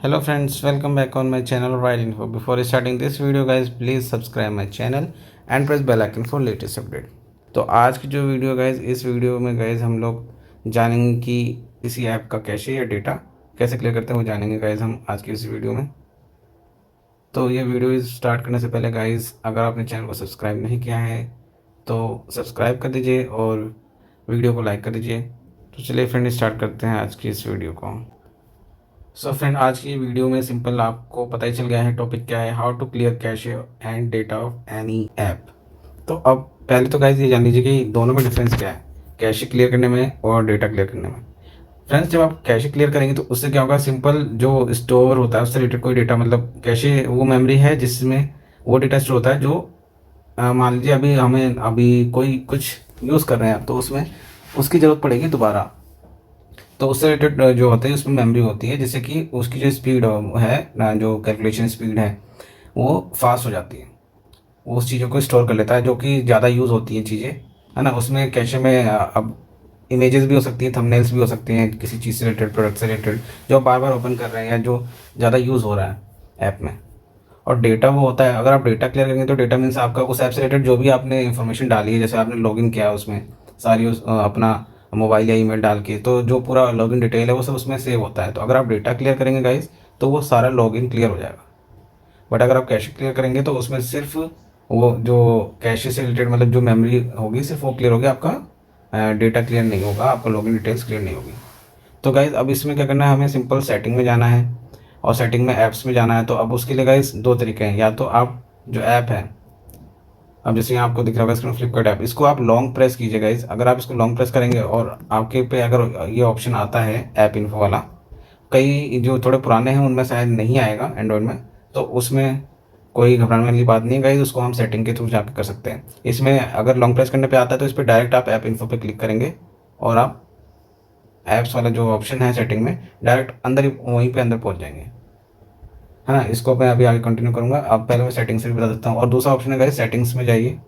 Hello friends, welcome back on my channel Right Info. Before starting this video guys, please subscribe my channel and press bell icon for latest update. तो आज की जो video guys, इस video में guys हम लोग जानेंगे कि किसी ऐप का कैशे या डेटा कैसे क्लियर करते हैं, वो जानेंगे गाइज हम आज की इस वीडियो में। तो ये वीडियो स्टार्ट करने से पहले गाइज, अगर आपने चैनल को सब्सक्राइब नहीं किया है तो सब्सक्राइब कर दीजिए और वीडियो को लाइक कर दीजिए। तो चलिए फ्रेंड, स्टार्ट करते हैं आज की इस वीडियो को। सो फ्रेंड, आज की वीडियो में सिंपल आपको पता ही चल गया है टॉपिक क्या है, how to clear cache and data of any app. तो अब पहले तो गाइस ये जान लीजिए कि दोनों में डिफरेंस क्या है, कैशे क्लियर करने में और डेटा क्लियर करने में। फ्रेंड्स, जब आप कैशे क्लियर करेंगे तो उससे क्या होगा, सिंपल जो स्टोर होता है उससे रिलेटेड कोई डेटा, मतलब कैशे वो मेमोरी है जिसमें वो डेटा स्टोर होता है जो मान लीजिए अभी कोई कुछ यूज़ कर रहे हैं तो उसमें उसकी ज़रूरत पड़ेगी दोबारा, तो उससे रिलेटेड जो होते हैं उसमें मेमोरी होती है, जिससे कि उसकी जो स्पीड है ना, जो कैलकुलेशन स्पीड है वो फास्ट हो जाती है, वो उस चीज़ों को स्टोर कर लेता है जो कि ज़्यादा यूज़ होती हैं चीज़ें, है ना। उसमें कैशे में अब इमेजेस भी हो सकती हैं, थंबनेल्स भी हो सकती हैं, किसी चीज़ से रिलेटेड, प्रोडक्ट से रिलेटेड जो बार बार ओपन कर रहे हैं या जो ज़्यादा यूज़ हो रहा है ऐप में। और डेटा वो होता है, अगर आप डेटा क्लियर करेंगे तो डेटा मीन्स आपका उस ऐप से रिलेटेड जो भी आपने इन्फॉर्मेशन डाली है, जैसे आपने लॉगिन किया है उसमें सारी अपना मोबाइल या ईमेल डाल के, तो जो पूरा लॉगिन डिटेल है वो सब उसमें सेव होता है। तो अगर आप डेटा क्लियर करेंगे गाइस तो वो सारा लॉगिन क्लियर हो जाएगा। बट अगर आप कैशे क्लियर करेंगे तो उसमें सिर्फ वो जो कैशे से रिलेटेड मतलब जो मेमोरी होगी सिर्फ वो क्लियर होगी, आपका डेटा क्लियर नहीं होगा, आपका लॉगिन डिटेल्स क्लियर नहीं होगी। तो गाइज़ अब इसमें क्या करना है, हमें सिंपल सेटिंग में जाना है और सेटिंग में ऐप्स में जाना है। तो अब उसके लिए गाइज़ दो तरीके हैं, या तो आप जो ऐप है, अब जैसे यहाँ आपको दिख रहा होगा स्क्रीन फ्लिपकार्ट ऐप, इसको आप लॉन्ग प्रेस कीजिए गाइज़। अगर आप इसको लॉन्ग प्रेस करेंगे और आपके पे अगर ये ऑप्शन आता है ऐप इन्फो वाला, कई जो थोड़े पुराने हैं उनमें शायद नहीं आएगा एंड्रॉयड में, तो उसमें कोई घबराने वाली बात नहीं है गाइज़, उसको हम सेटिंग के थ्रू जाकर कर सकते हैं। इसमें अगर लॉन्ग प्रेस करने पे आता है तो इस पर डायरेक्ट आप ऐप इन्फो पे क्लिक करेंगे और आप ऐप्स वाला जो ऑप्शन है सेटिंग में डायरेक्ट अंदर ही वहीं पे अंदर पहुंच जाएंगे, है ना। इसको मैं अभी आगे कंटिन्यू करूंगा। अब पहले मैं सेटिंग्स से भी बता देता हूँ। और दूसरा ऑप्शन है गाइस, सेटिंग्स में जाइए।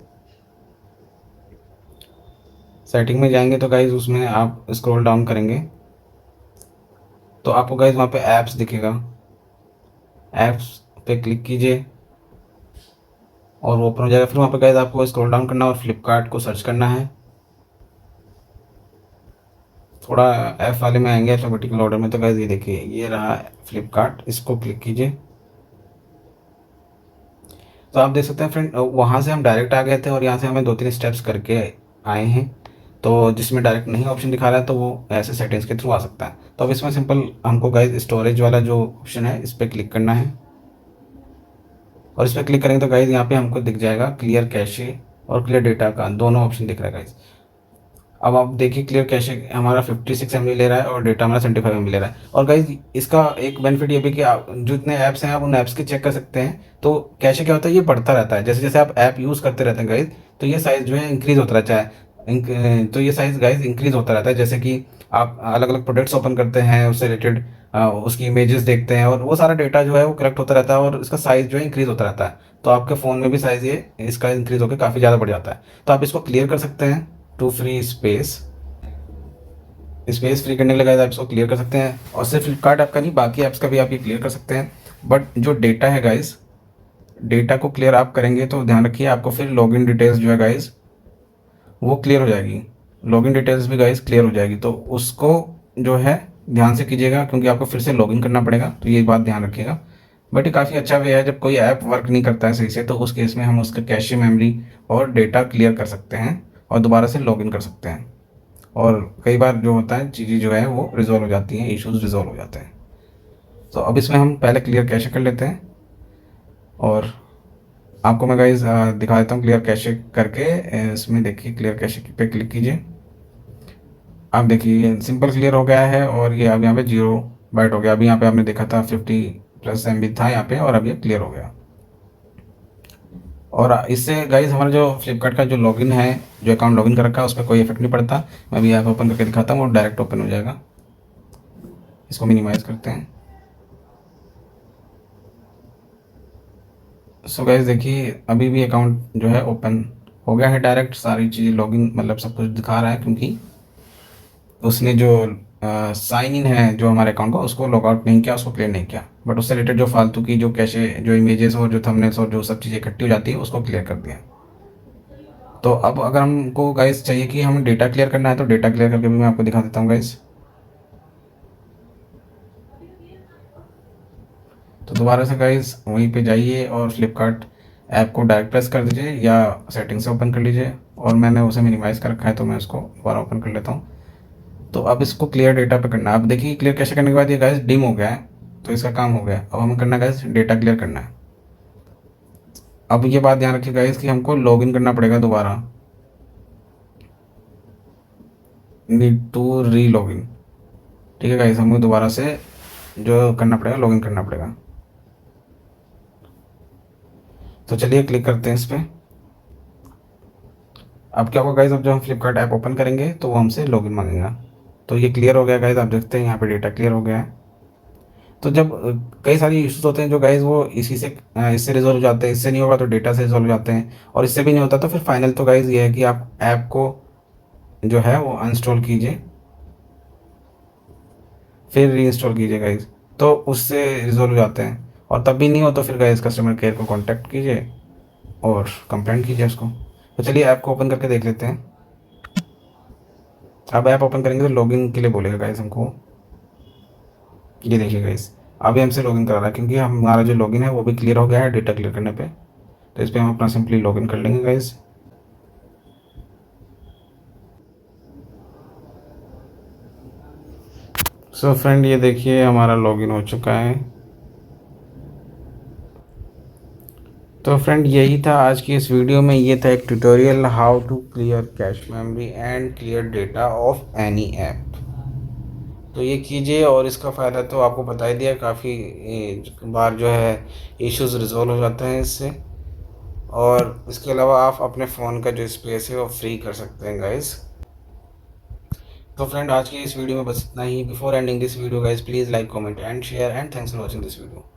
सेटिंग में जाएंगे तो गाइस उसमें आप स्क्रॉल डाउन करेंगे तो आपको गाइस वहाँ पे ऐप्स दिखेगा, ऐप्स पे क्लिक कीजिए और वो ओपन हो जाएगा। फिर वहाँ पे गाइस आपको स्क्रॉल डाउन करना और फ्लिपकार्ट को सर्च करना है। थोड़ा ऐप वाले में आएंगे अल्फाबेटिकल ऑर्डर में, तो गाइस ये देखिए ये रहा फ्लिपकार्ट, इसको क्लिक कीजिए। तो आप देख सकते हैं फ्रेंड, वहाँ से हम डायरेक्ट आ गए थे और यहाँ से हमें 2-3 स्टेप्स करके आए हैं। तो जिसमें डायरेक्ट नहीं ऑप्शन दिखा रहा है तो वो ऐसे सेटिंग्स के थ्रू आ सकता है। तो अब इसमें सिंपल हमको गाइस स्टोरेज वाला जो ऑप्शन है इस पर क्लिक करना है और इस पर क्लिक करेंगे तो गाइस यहाँ पे हमको दिख जाएगा क्लियर कैशे और क्लियर डेटा का दोनों ऑप्शन दिख रहा है गाइस। अब आप देखिए क्लियर कैशे हमारा 56 MB ले रहा है और डेटा हमारा 75 MB ले रहा है। और गाइज इसका एक बेनिफिट ये भी कि आप जो इतने ऐप्स हैं आप उन ऐप्स के चेक कर सकते हैं। तो कैशे क्या होता है, ये बढ़ता रहता है जैसे जैसे आप ऐप यूज़ करते रहते हैं गाइज, तो ये साइज़ जो है इंक्रीज़ होता रहता है। तो ये साइज़ गाइज इंक्रीज़ होता रहता है, जैसे कि आप अलग अलग प्रोडक्ट्स ओपन करते हैं, उससे रिलेटेड उसकी इमेजेस देखते हैं और वो सारा डेटा जो है वो कलेक्ट होता रहता है और इसका साइज़ जो है इंक्रीज़ होता रहता है। तो आपके फ़ोन में भी साइज़ ये इसका इंक्रीज़ होकर काफ़ी ज़्यादा बढ़ जाता है। तो आप इसको क्लियर कर सकते हैं टू फ्री स्पेस फ्री करने के लिए आप इसको क्लियर कर सकते हैं। और सिर्फ फ्लिपकार्ट ऐप का नहीं, बाकी ऐप्स का भी आप ये क्लियर कर सकते हैं। बट जो डेटा है गाइस, डेटा को क्लियर आप करेंगे तो ध्यान रखिए आपको फिर लॉगिन डिटेल्स जो है गाइस वो क्लियर हो जाएगी, लॉगिन डिटेल्स भी गाइस क्लियर हो जाएगी। तो उसको जो है ध्यान से कीजिएगा क्योंकि आपको फिर से लॉगिन करना पड़ेगा, तो ये बात ध्यान रखिएगा। बट ये काफ़ी अच्छा वे है, जब कोई ऐप वर्क नहीं करता है सही से तो उस केस में हम उसका कैशे मेमोरी और डेटा क्लियर कर सकते हैं और दोबारा से लॉगिन कर सकते हैं। और कई बार जो होता है चीज़ें जो है वो रिजॉल्व हो जाती हैं, इश्यूज रिजॉल्व हो जाते हैं। तो अब इसमें हम पहले क्लियर कैशे कर लेते हैं और आपको मैं गाइज दिखा देता हूँ क्लियर कैशे करके। इसमें देखिए क्लियर कैशे पे क्लिक कीजिए। आप देखिए सिंपल क्लियर हो गया है और ये अब यहाँ पे 0 बाइट हो गया। अभी यहाँ पे आपने देखा था 50+ MB था यहाँ पे और अब ये क्लियर हो गया। और इससे गाइज हमारा जो फ्लिपकार्ट का जो लॉगिन है, जो अकाउंट लॉगिन कर रखा है, उस पर कोई इफेक्ट नहीं पड़ता। मैं भी ऐप ओपन करके दिखाता हूँ और डायरेक्ट ओपन हो जाएगा। इसको मिनिमाइज करते हैं। सो गाइज देखिए अभी भी अकाउंट जो है ओपन हो गया है, डायरेक्ट सारी चीज़ें लॉगिन मतलब सब कुछ दिखा रहा है क्योंकि उसने जो साइन इन है जो हमारे अकाउंट का, उसको लॉगआउट नहीं किया, उसको क्लियर नहीं किया, बट उससे रिलेटेड जो फालतू की जो कैशे, जो इमेजेस और जो थंबनेल्स और जो सब चीज़ें इकट्ठी हो जाती है उसको क्लियर कर दिया। तो अब अगर हमको गाइस चाहिए कि हमें डेटा क्लियर करना है, तो डेटा क्लियर करके भी मैं आपको दिखा देता हूँ गाइस। तो दोबारा से गाइस वहीं पे जाइए और फ्लिपकार्ट ऐप को डायरेक्ट प्रेस कर दीजिए या सेटिंग से ओपन कर लीजिए, और मैंने उसे मिनिमाइज़ कर रखा है तो मैं उसको दोबारा ओपन कर लेता हूँ। तो अब इसको क्लियर डेटा पे करना है। अब देखिए क्लियर कैसे करने के बाद ये गाइस डिम हो गया है, तो इसका काम हो गया। अब हमें करना है गाइस डेटा क्लियर करना है। अब ये बात ध्यान रखिए गाइस कि हमको लॉगिन करना पड़ेगा दोबारा, नीड टू री लॉगिन। ठीक है गाइस, हमको दोबारा से जो करना पड़ेगा, लॉगिन करना पड़ेगा। तो चलिए क्लिक करते हैं इस पर। अब क्या होगा गाइस, अब जब हम फ्लिपकार्ट ऐप ओपन करेंगे तो वो हमसे लॉगिन मांगेगा। तो ये क्लियर हो गया गाइस, आप देखते हैं यहाँ पे डेटा क्लियर हो गया है। तो जब कई सारी इश्यूज होते हैं जो गाइस वो इसी से इससे रिजॉल्व हो जाते हैं, इससे नहीं होगा तो डेटा से रिजॉल्व हो जाते हैं, और इससे भी नहीं होता तो फिर फाइनल तो गाइस ये है कि आप ऐप को जो है वो अनइंस्टॉल कीजिए, फिर रीइंस्टॉल कीजिए गाइस, तो उससे रिजॉल्व हो जाते हैं। और तब भी नहीं हो तो फिर गाइस कस्टमर केयर को कांटेक्ट कीजिए और कंप्लेंट कीजिए उसको। तो चलिए ऐप को ओपन करके देख लेते हैं। अब ऐप ओपन करेंगे तो लॉगिन के लिए बोलेगा गाइस हमको। ये देखिए गाइस, अभी हमसे लॉगिन करा रहा है क्योंकि हमारा जो लॉगिन है वो भी क्लियर हो गया है डेटा क्लियर करने पे। तो इस पर हम अपना सिंपली लॉगिन कर लेंगे गाइस। सो फ्रेंड ये देखिए हमारा लॉगिन हो चुका है। तो फ्रेंड यही था आज की इस वीडियो में, ये था एक tutorial how to clear cache memory and clear data of any app. तो ये कीजिए और इसका फ़ायदा तो आपको बता ही दिया, काफ़ी बार जो है इश्यूज रिजॉल्व हो जाते हैं इससे। और इसके अलावा आप अपने फ़ोन का जो स्पेस है वो फ्री कर सकते हैं गाइस। तो फ्रेंड आज की इस वीडियो में बस इतना ही। Before ending this video guys please like comment and share and thanks for watching this video.